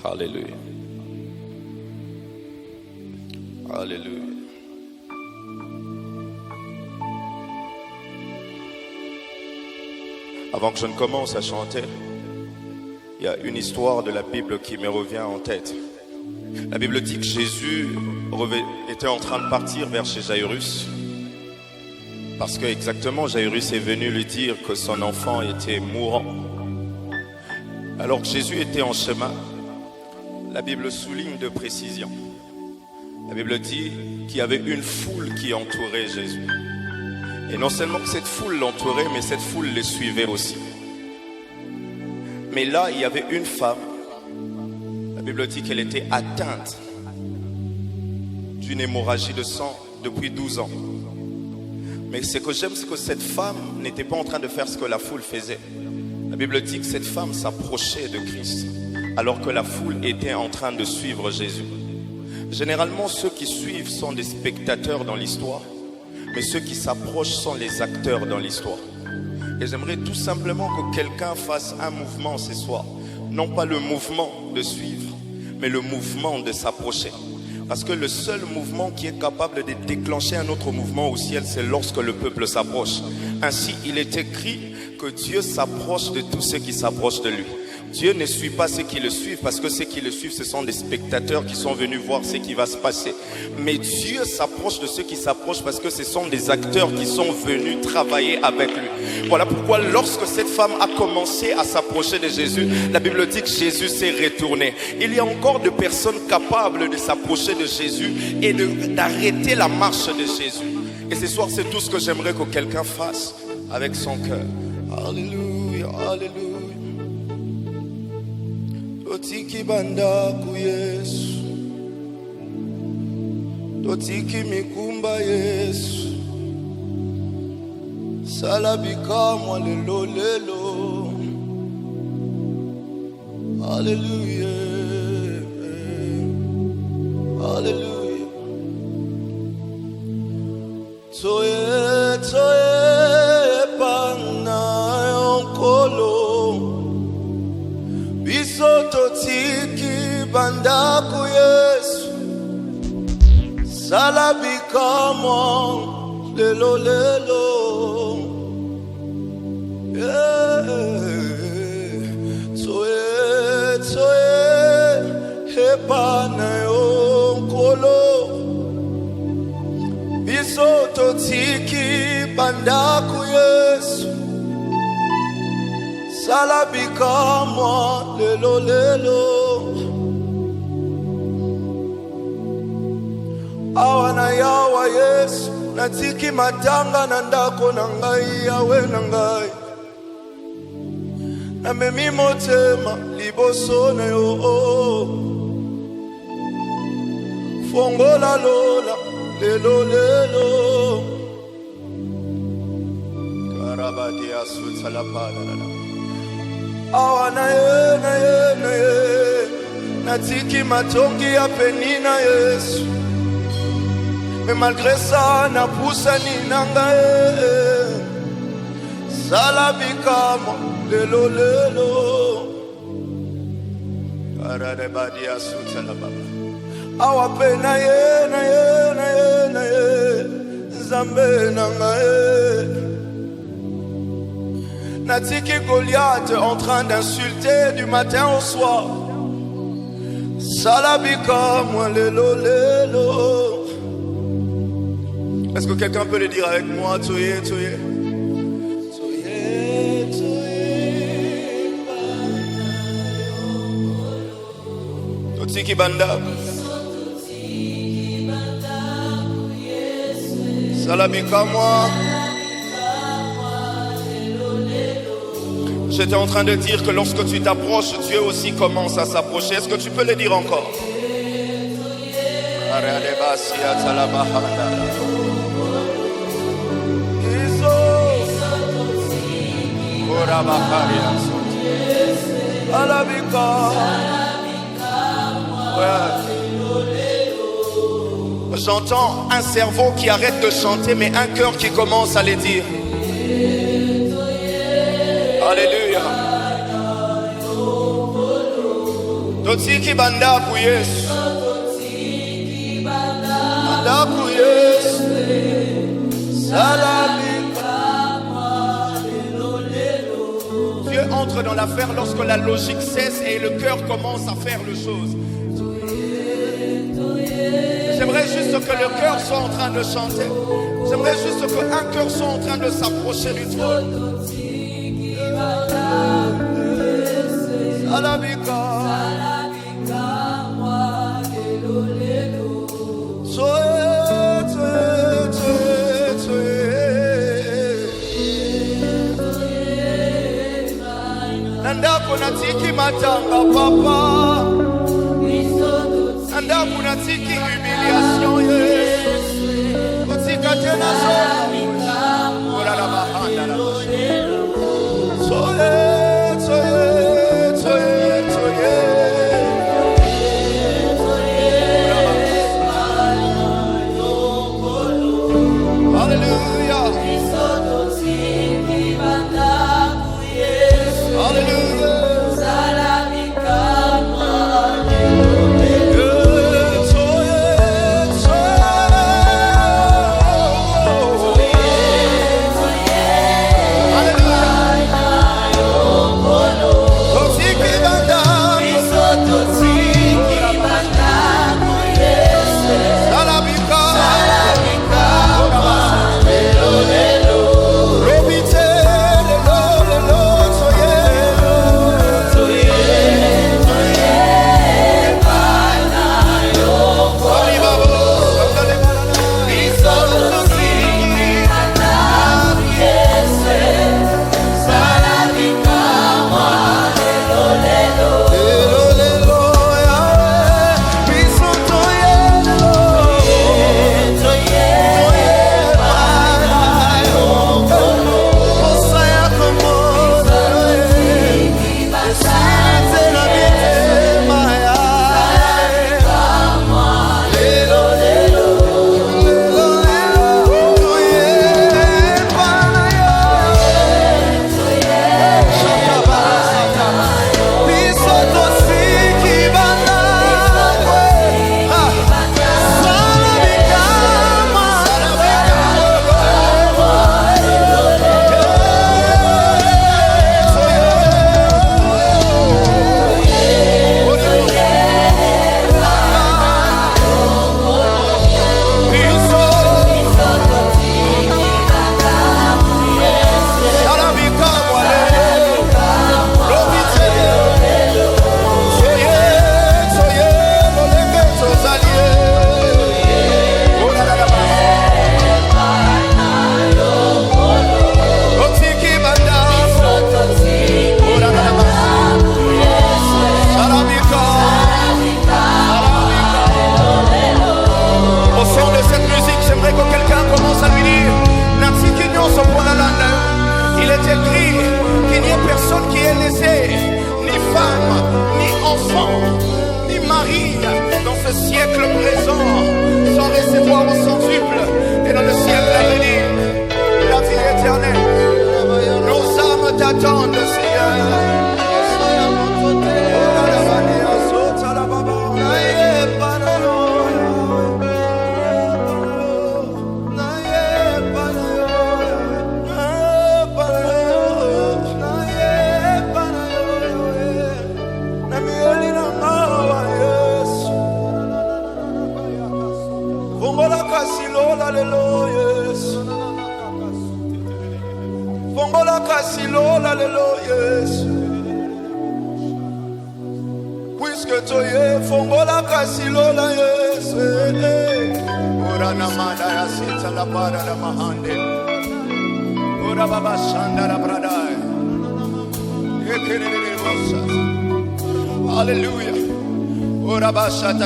Alléluia. Alléluia. Avant que je ne commence à chanter, il y a une histoire de la Bible qui me revient en tête. La Bible dit que Jésus était en train de partir vers chez Jairus, parce que exactement Jairus est venu lui dire que son enfant était mourant. Alors que Jésus était en chemin, la Bible souligne de précision. La Bible dit qu'il y avait une foule qui entourait Jésus. Et non seulement que cette foule l'entourait, mais cette foule les suivait aussi. Mais là, il y avait une femme. La Bible dit qu'elle était atteinte d'une hémorragie de sang depuis 12 ans. Mais ce que j'aime, c'est que cette femme n'était pas en train de faire ce que la foule faisait. La Bible dit que cette femme s'approchait de Christ, alors que la foule était en train de suivre Jésus. Généralement, ceux qui suivent sont des spectateurs dans l'histoire, mais ceux qui s'approchent sont les acteurs dans l'histoire. Et j'aimerais tout simplement que quelqu'un fasse un mouvement ce soir. Non pas le mouvement de suivre, mais le mouvement de s'approcher. Parce que le seul mouvement qui est capable de déclencher un autre mouvement au ciel, c'est lorsque le peuple s'approche. Ainsi, il est écrit que Dieu s'approche de tous ceux qui s'approchent de lui. Dieu ne suit pas ceux qui le suivent, parce que ceux qui le suivent, ce sont des spectateurs qui sont venus voir ce qui va se passer. Mais Dieu s'approche de ceux qui s'approchent, parce que ce sont des acteurs qui sont venus travailler avec lui. Voilà pourquoi lorsque cette femme a commencé à s'approcher de Jésus, la Bible dit que Jésus s'est retourné. Il y a encore des personnes capables de s'approcher de Jésus et d'arrêter la marche de Jésus. Et ce soir, c'est tout ce que j'aimerais que quelqu'un fasse avec son cœur. Alléluia, alléluia. Totiki banda ku Yesu, totiki mikumba Yesu, salabika mwa lelo lelo. Alléluia, alléluia. Toye toye pana onkolo. Totiki banda ku Yesu, salabika mwa lelo lelo. Toye toye hepana onkolo. Biso totiki banda ku Yesu, salabika mwa lelo lelo. Awana yawa Yesu, natiki matanga na ndako na ngai yawe na ngai. Na memi motema liboso na yo, fongola lola lelo lelo. Karabadi asutsa la pala. Awana ye na ye na ye, natiki matongi ya penina Yesu. Mais malgré ça, na poussa ni nanga ye, salabika mwa lelo lelo. Arade badi asutsa la baba. Awa pe na ye na ye na ye na ye, Nzambe nanga ye. Natiki Goliath en train d'insulter du matin au soir. Salabika mwa lelo lelo. Est-ce que quelqu'un peut le dire avec moi? Toye toye. Toye toye. Totiki banda. Salabika mwa. J'étais en train de dire que lorsque tu t'approches, Dieu aussi commence à s'approcher. Est-ce que tu peux le dire encore? J'entends un cerveau qui arrête de chanter, mais un cœur qui commence à les dire. Alléluia. Totiki banda ku Yesu. Banda ku Yesu. Dieu entre dans l'affaire lorsque la logique cesse et le cœur commence à faire les choses. J'aimerais juste que le cœur soit en train de chanter. J'aimerais juste qu'un cœur soit en train de s'approcher du trône. Salabika. Nanda kunatiki matanga papa. Nanda kunatiki humiliation Yesu. Kutika tena zote. Ora la bahanda la. Soye. Alléluia.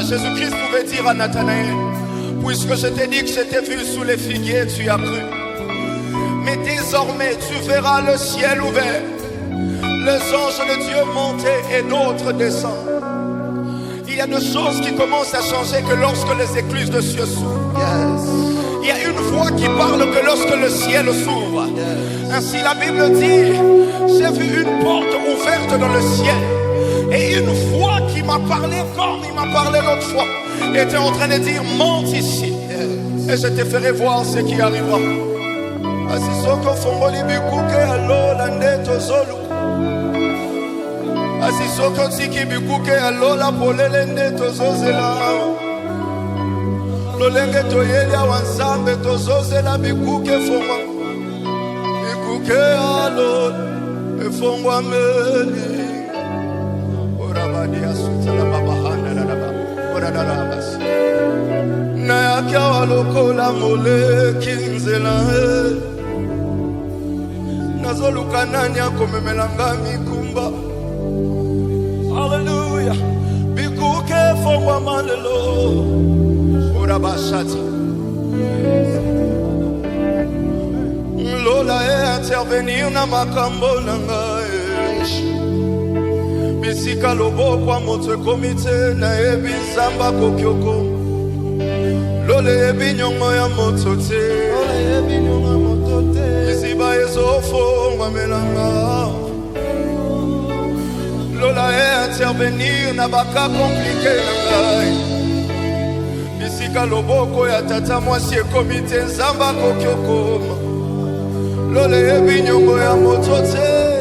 Jésus-Christ pouvait dire à Nathanaël, puisque je t'ai dit que je t'ai vu sous les figuiers, tu as cru. Mais désormais, tu verras le ciel ouvert, les anges de Dieu monter et d'autres descendre. Il y a des choses qui commencent à changer que lorsque les écluses de cieux s'ouvrent. Il y a une voix qui parle que lorsque le ciel s'ouvre. Ainsi la Bible dit, j'ai vu une porte ouverte dans le ciel et une voix qui m'a parlé parlé comme il m'a parlé l'autre fois. Il était en train de dire, monte ici. Et je te ferai voir ce qui arrivera. Asisoko fongoli bikuke alola ndeto zolu. Asisoko tiki bikuke alola polele ndeto zozela. Lolenge toyelia wanzambe tozozela bikuke fongwa. Bikuke alola efongwa meli. Orabadi asuta la babahana la baba. Oradara basi. Na yakia walokola mole kinzela. Nazoluka nani akomemelanga mikumba. Hallelujah. Bikuke fongwa malelo. Urabashati. Lola intervenir na makambo nanga. Bisika lobo kwa moto komite na ebi zamba kokyoko. Lole ebi nyongo ya moto te. Lole ebi nyongo ya moto te. Isiba ezofo mamelanga. Lola intervenir na baka komplike nanga. Bisika loboko ya tata mwasi komite zamba kokyoko. Lole ebi nyongo ya moto te.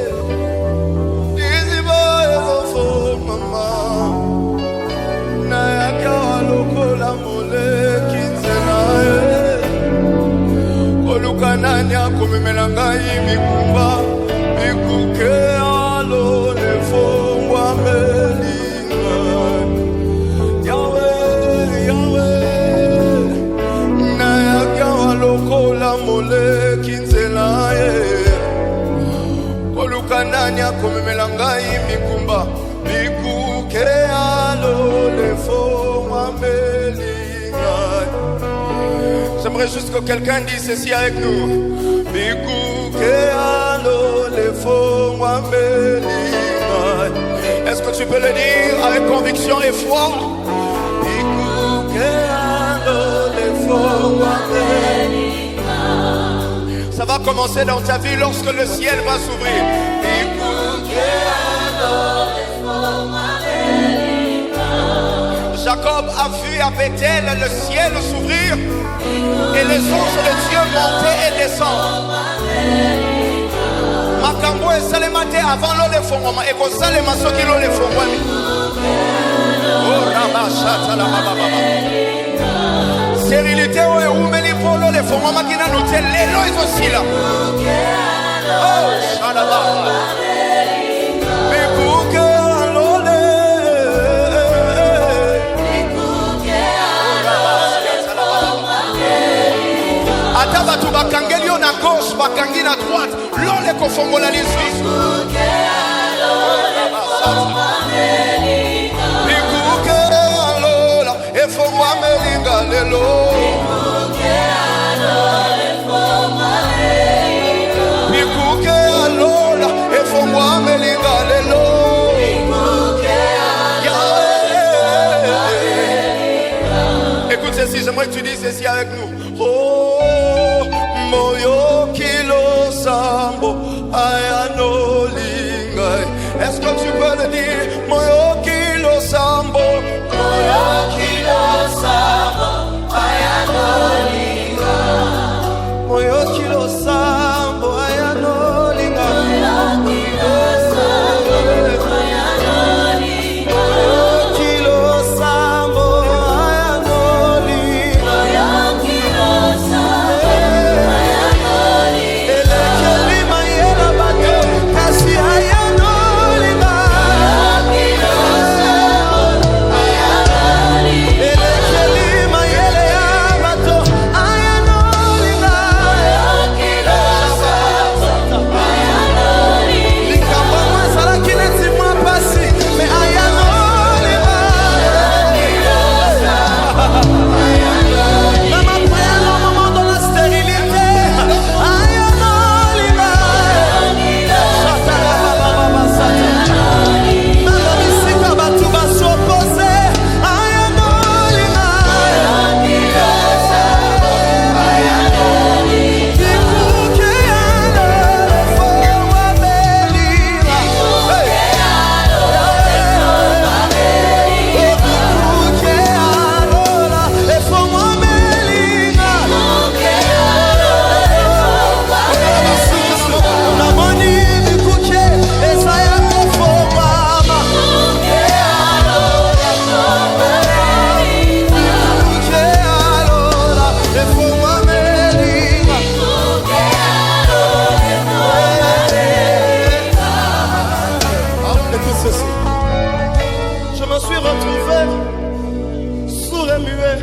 Nani akomemela ngai mikumba bikuke alo lefongwa melinga. Yahweh, Yahweh, na yakawa lokola mole kinzela ye. Koluka nani akomemela ngai mikumba bikuke alo lefongwa melinga. J'aimerais juste que quelqu'un dise ceci avec nous. Est-ce que tu peux le dire avec conviction et foi? Ça va commencer dans ta vie lorsque le ciel va s'ouvrir. Jacob a vu à Bethel le ciel s'ouvrir et les anges de Dieu monter et descendre. Makambo et salemate avant l'eau les fongoma et qu'on salema soki l'eau les fongwami. Oh rabashata la baba. Sérilité ou umeli pour l'eau les fongoma qui n'a noté l'élo est aussi là. Oh shalaba. Atabatu bakangelio na gauche, bakangi na droite, l'ole kofongola liswi. Bikuke alola, efongwa melinga lelo. Bikuke alola, efongwa melinga lelo. Écoute ceci, j'aimerais que tu dises ceci avec nous. Oh, moyo kilo sambo ayano lingai. Est-ce que tu peux le dire? Moyo kilo sambo, moyo kilo sambo ayano lingai. Moyo kilo sambo ayano lingai. Moyo kilo sambo ayano lingai. retrouvé sourd et muet.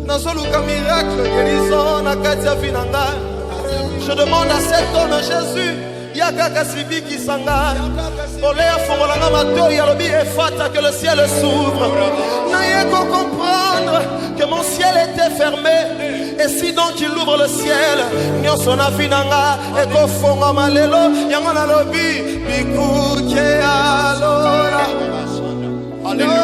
Nazoluka miracle, guérison, nakatia vinanga. Je demande à cet homme Jésus, Yakaka Sibiki Sanga, Olea Fongolanga Mato, Yalobi et Fata, que le ciel s'ouvre. N'ayez qu'à comprendre que mon ciel était fermé. Et si donc il ouvre le ciel, Nyosona Finanga, et Kofonga Malelo, Yamana Lobi, Bikuke Alora. Alléluia.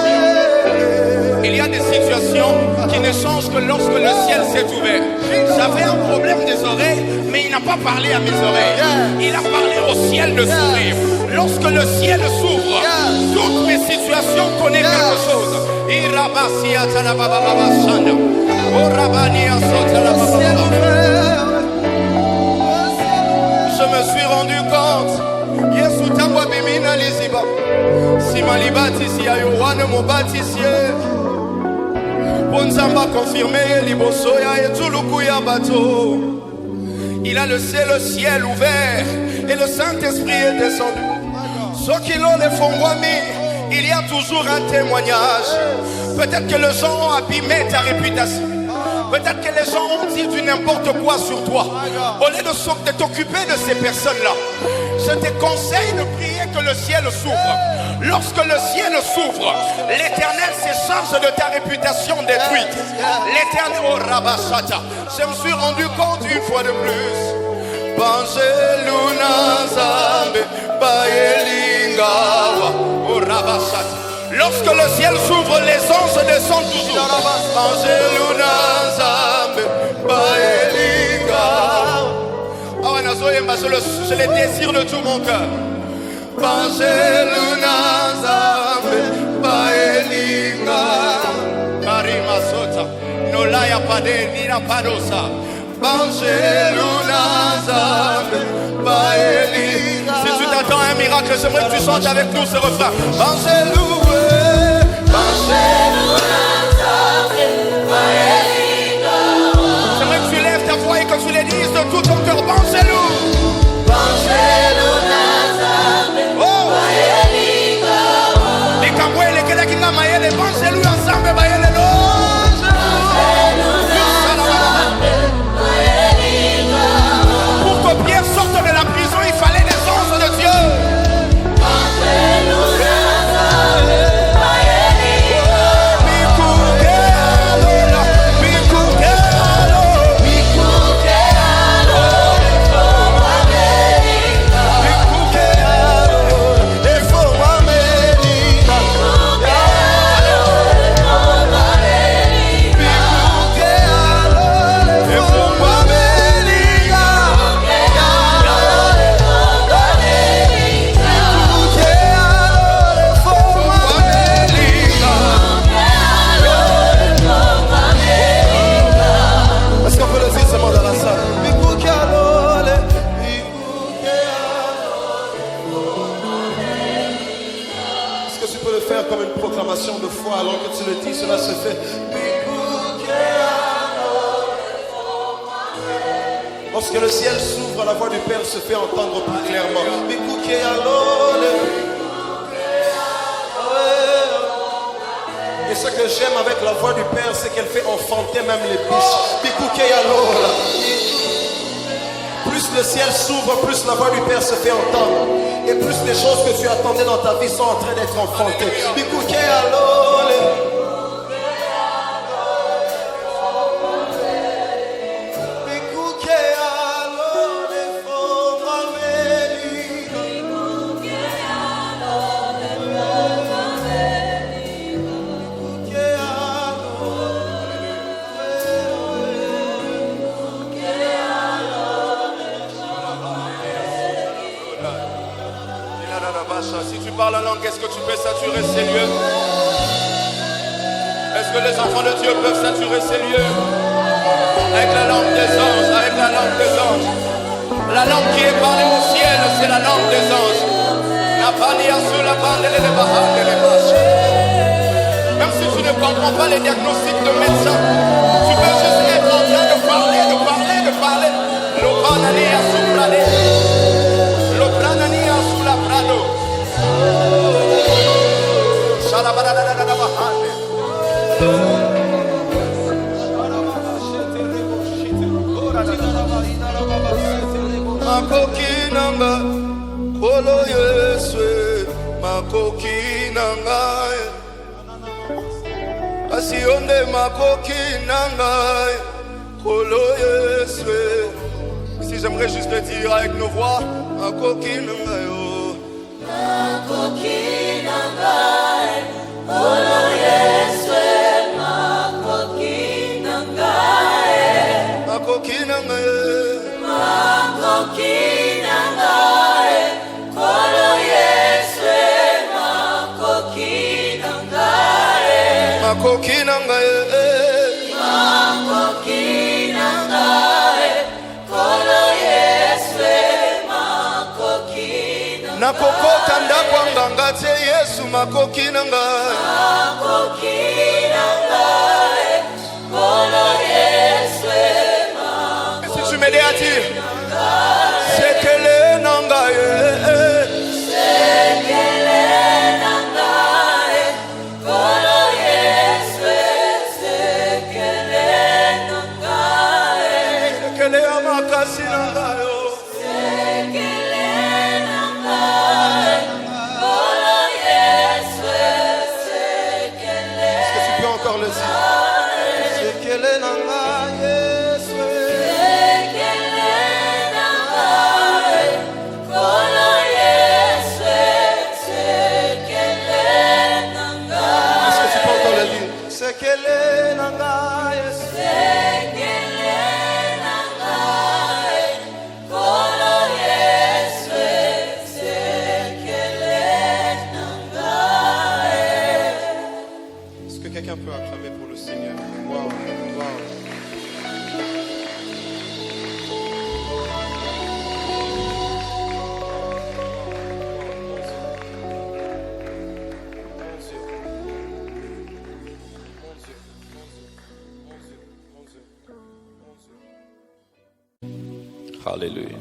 Il y a des situations qui ne changent que lorsque le ciel s'est ouvert. J'avais un problème des oreilles, mais il n'a pas parlé à mes oreilles. Il a parlé au ciel de s'ouvrir. Lorsque le ciel s'ouvre, toutes mes situations connaissent quelque chose. Je me suis rendu compte. Si malibati si ayowane mon bâtissier. Bonzamba confirmé liboso ya etuluku ya bateau. Il a laissé le ciel ouvert et le Saint-Esprit est descendu. Ceux qui l'ont les fongwami, il y a toujours un témoignage. Peut-être que les gens ont abîmé ta réputation. Peut-être que les gens ont dit du n'importe quoi sur toi. Au lieu de t'occuper de ces personnes-là, je te conseille de prier que le ciel s'ouvre. Lorsque le ciel s'ouvre, l'Éternel se charge de ta réputation détruite. L'Éternel, oh Rabashata, je me suis rendu compte une fois de plus. Bangeluna Zambe, Baelingawa, oh Rabashata. Lorsque le ciel s'ouvre, les anges descendent toujours. Bangeluna Zambe, Baelingawa. Ah ouais, je les désire de tout mon cœur. Bangeluna Zambe, Baelinga. Karima Sota, Nolaya Pade, Nira Padosa. Bangeluna Zambe, Baelinga. Si tu t'attends à un miracle, j'aimerais que tu chantes avec nous ce refrain. Bangeloué, Bangeluna Zambe, Baelinga. J'aimerais que tu lèves ta voix et que tu les dises de tout ton cœur. Bangelou, Bangeluna. Pour que Pierre sorte de la prison, il fallait des anges de Dieu. Comme une proclamation de foi, alors que tu le dis, cela se fait. Lorsque le ciel s'ouvre, la voix du Père se fait entendre plus clairement. Et ce que j'aime avec la voix du Père, c'est qu'elle fait enfanter même les biches. Plus le ciel s'ouvre, plus la voix du Père se fait entendre. Et plus les choses que tu attendais dans ta vie sont en train d'être enfantées. Si tu parles la langue, est-ce que tu peux saturer ces lieux? Est-ce que les enfants de Dieu peuvent saturer ces lieux? Avec la langue des anges, avec la langue des anges. La langue qui est parlée au ciel, c'est la langue des anges. Même si tu ne comprends pas les diagnostics de médecins, tu peux juste être en train de parler, de parler, de parler. Makokinanga, Kolo Yeswe, Makokinanga, Asionde Makokinanga, Kolo Yeswe. Si j'aimerais juste le dire avec nos voix, Makokinanga yo. Makokinanga, Kolo Yeswe, Makokinanga, Makokinanga yo. Makokinanga, Kolo Yeswe, Makokinanga, Makokinanga yo. Makokinanga, Kolo Yeswe, Makokinanga, Nakokota ndakwanganga te Yesu makokinanga. Makokinanga, Kolo Yeswe, Si tu m'aides à dire, c'est que les nangaye. Sekele nangae, Kolo Yeswe, Sekele nangae, C'est que les amakasi nangayo. Sekele nangae, Kolo Yeswe, Sekele Est-ce que tu peux encore le dire? C'est que les nangaye. Sekele nangae, Kolo Yeswe, Sekele nangae. Est-ce que tu peux encore le dire? C'est que les nangaye. Sekele nangae, Kolo Yeswe, Sekele nangae. Est-ce que quelqu'un peut acclamer pour le Seigneur? Waouh, waouh. Alléluia.